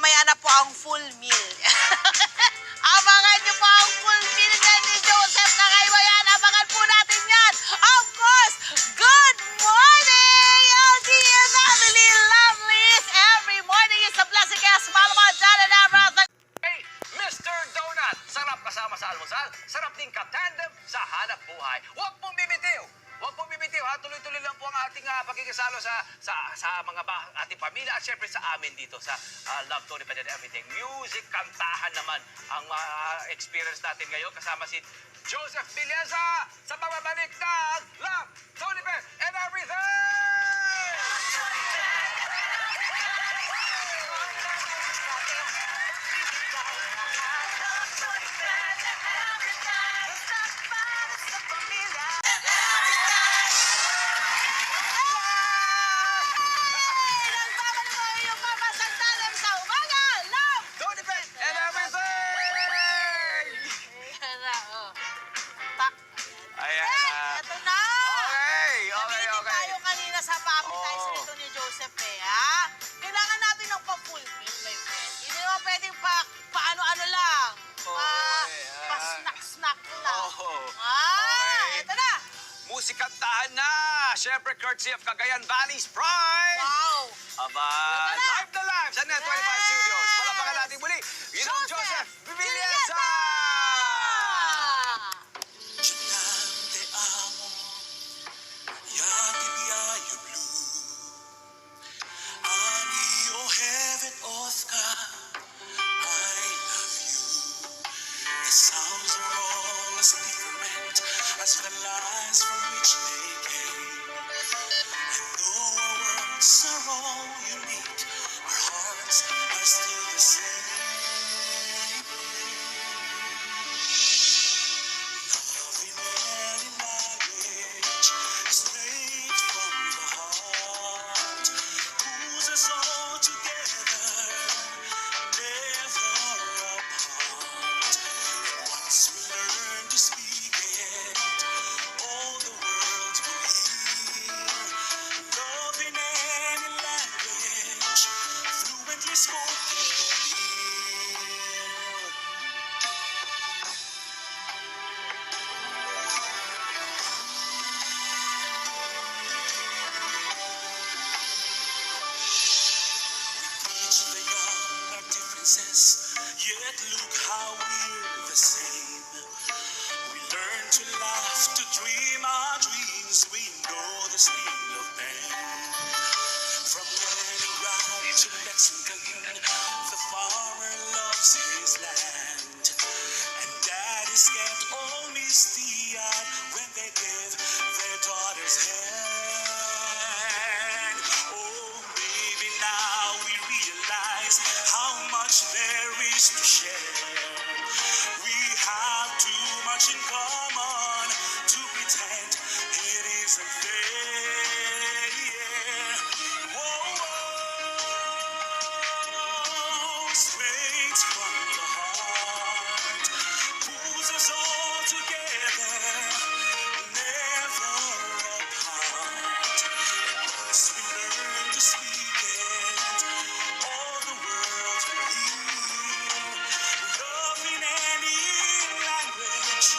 mamaya na po ang full meal. Abangan niyo po ang full meal yan ni Joseph Kakaywayan. Abangan po natin yan. Of course, good morning, LTU family lovelies. Every morning is a blessing. Kaya smalaman dyan and abra. Hey, Mr. Donut! Sarap kasama sa almusal, sarap din ka-tandem sa hanap buhay. Huwag mong bibitiw! Huwag mong bibitiw ha, tuloy-tuloy lang po ang ating pakikisalo sa mga ating pamilya at syempre sa amin dito sa Love, Tony Pen and Everything. Music, kantahan naman ang experience natin ngayon kasama si Joseph Villeza sa pagbabalik ng Love, Tony Pen and Everything! Tony Pen and Everything! Ayan na. Ito na! Okay. Nag-iitip tayo kanina sa pa-appetizer Oo. nito ni Joseph ha? Kailangan natin ng pa-full meal, my friend. Hindi naman pwedeng paano-ano lang. Pa-snack-snack lang. Okay. Ito na! Musikantahan na! Siyempre, courtesy of Cagayan Valley's Pride! Wow! Aba, Ito na! live na live sa Net 25 Studios. Palapakan natin muli, Ginoong Joseph Villeza! Te amo, ya ti biyayo blue. Ani o heaven Oscar, I love you. The sounds are all as different as the lies from which they came. And though our words are all unique, our hearts are still the same. Love in any language, straight from the heart, pulls us all together, never apart. And once we learn to speak it, all the world will hear. Love in any language, fluently spoken here. Teach the young our differences, yet look how we're the same. We learn to laugh, to dream our dreams, we know the sting of pain. From Leningrad to Lexington, the farmer loves his land. And daddies get all misty-eyed when they give their daughters hand. Oh, maybe now we realize how much there is to share. We have too much in common to pretend it isn't there. Whoa, whoa, straight from the heart, pulls us all together, never apart. Once we learn to speak it, all the world will hear. Love in any language,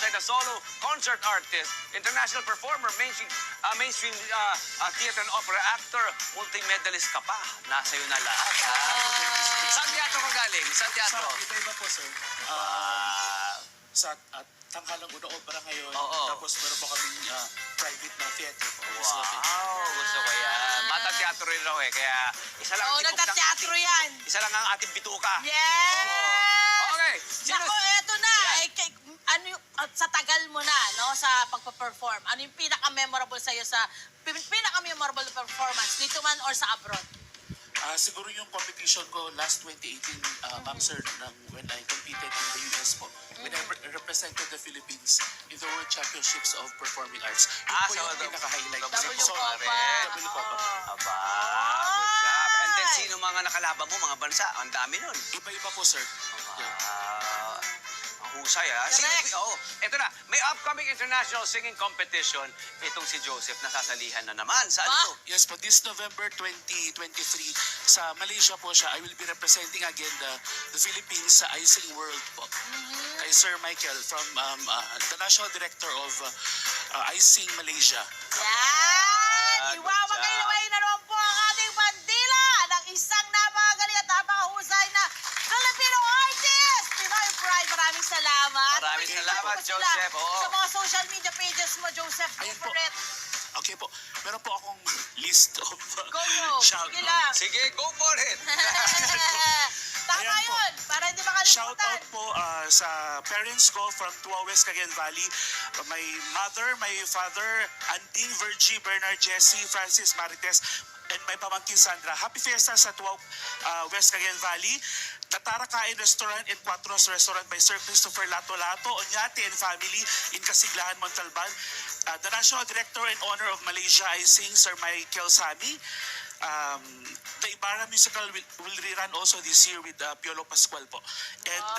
husay na solo concert artist, international performer, mainstream theater and opera actor, multi-medalist ka pa. Nasa iyo na lahat. Saan teatro ka galing? Saan Sa teatro? iba-iba po, sir. Ah, Sa Tanghalang Una Opera ngayon. Oo. Tapos meron po kaming private na theater po. wow, gusto ko yan. Mata teatro rin raw eh, kaya isa lang Oo, ang tibok ng nagtateatro ating- yan. Isa lang ang ating bituka. Yes! Okay. Sino? Nako, eto na. Yan. Ano yung, sa tagal mo na, no, sa pagpa-perform, ano yung pinaka-memorable sa'yo sa, pinaka-memorable performance, dito man or sa abroad? Siguro yung competition ko last 2018, ma'am sir, when I competed in the US po. When I represented the Philippines in the World Championships of Performing Arts. Yun po so yung pinaka-highlight. double So, Copa. double Copa. Aba, good job. And then, sino mga nakalaban mo, mga bansa? Ang dami nun. Iba-iba po, sir. Yeah. Ang husay, ha? Correct. Ito na. May upcoming international singing competition. Itong si Joseph nasasalihan na naman. Saan Ba? ito? Yes po, this November 2023 sa Malaysia po siya. I will be representing again the Philippines sa iSing World po. Kay Sir Michael from the National Director of iSing Malaysia. Yan! good Iwawagay na naman po ang ating bandila ng isang napakagaling at napakahusay na Filipino artist! Pinoy Pride, maraming salamat. Maraming Uy, salamat, ito po sila Joseph. Oo. Sa mga social media pages mo, Joseph, go Ayun for po. it. Okay po, meron po akong list of Go, shout sige lang. Sige, go for it. Tama Ayan po. yun, para hindi makalimutan. Shout out po sa parents ko from Tua West Cagayan Valley. My mother, my father, Anding, Virgie, Bernard, Jesse, Francis, Marites, and my pamangkin Sandra. Happy Fiesta sa Tua West Cagayan Valley. Natara Kain Restaurant and Cuatros Restaurant by Sir Christopher Lato-Lato, Onyate and family in Casiglahan, Montalban. The National Director and Owner of Malaysia, I sing Sir Michael Sami. The Ibarra musical will rerun also this year with Piolo Pascual po. And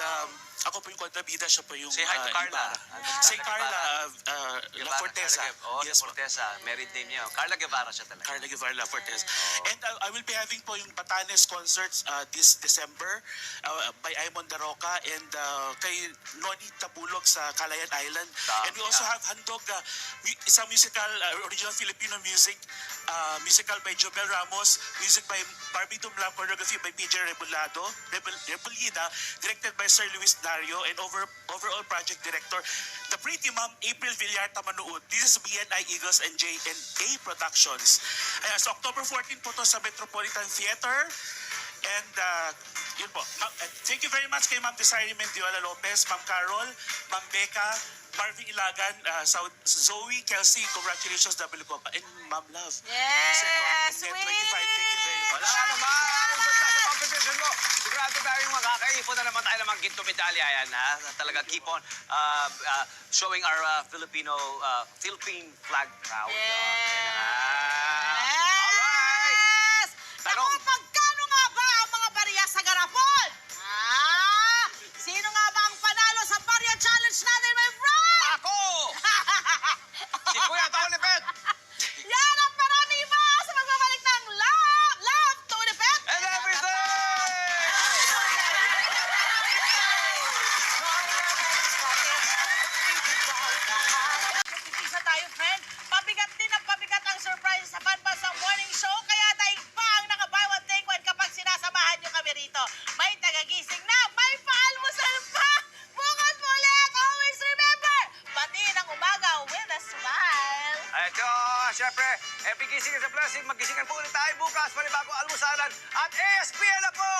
ako po yung kontrabida, siya po yung Say hi to Carla. Ibarra. Say Carla La Fortesa. Yes, Fortesa. Married name niya. Carla Guevara siya talaga. Carla Guevara La Fortesa. And I will be having po yung Batanes concerts this December by Aimon Daroca and kay Noni Tabulog sa Calayan Island. And we also have handog isang musical, original Filipino music, musical by Jomel Ramos, music by Barbie Tumlam, choreography by PJ Rebolida, directed by Sir Luis Dario, and overall project director, the pretty mom, April Villarta Manuud. This is BNI Eagles and J&A Productions. Ayan, so October 14 po to sa Metropolitan Theater. And yun po. Thank you very much kay Ma'am Desiree Mendiola Lopez, Ma'am Carol, Ma'am Becca, Marvin Ilagan, Zoe, Kelsey, congratulations, double Copa, and Ma'am Love. Yes, Second, sweet! 25, thank you very much. Wala ka naman. Good luck sa competition mo. Sigurado tayong makakaipon na naman tayo ng mga ginto medalya. Yan, ha? Talaga keep on showing our Philippine flag proud. Alright. Yes! Tanong. Naku, magkano nga ba ang mga barya sa garapon? Sino nga ba ang panalo sa barya challenge natin, my friend? Ako! Si Kuya Tony Pet! Yan ang maraming iba sa magbabalik ng Love to the Pet! And everything! Isa tayo, friend. Pabigat din ang pabigat ang surprise sa Panbansang Morning Show. Kaya daig pa ang naka-buy one take one kapag sinasamahan nyo kami rito. May tagagising na, may paalmusal pa! Bukas mo ulit! Always remember, batiin ang umaga with a smile. Ito, syempre, gising sa blessing. Magisingan po ulit tayo bukas. Panibagong almusalan at ASPN na po!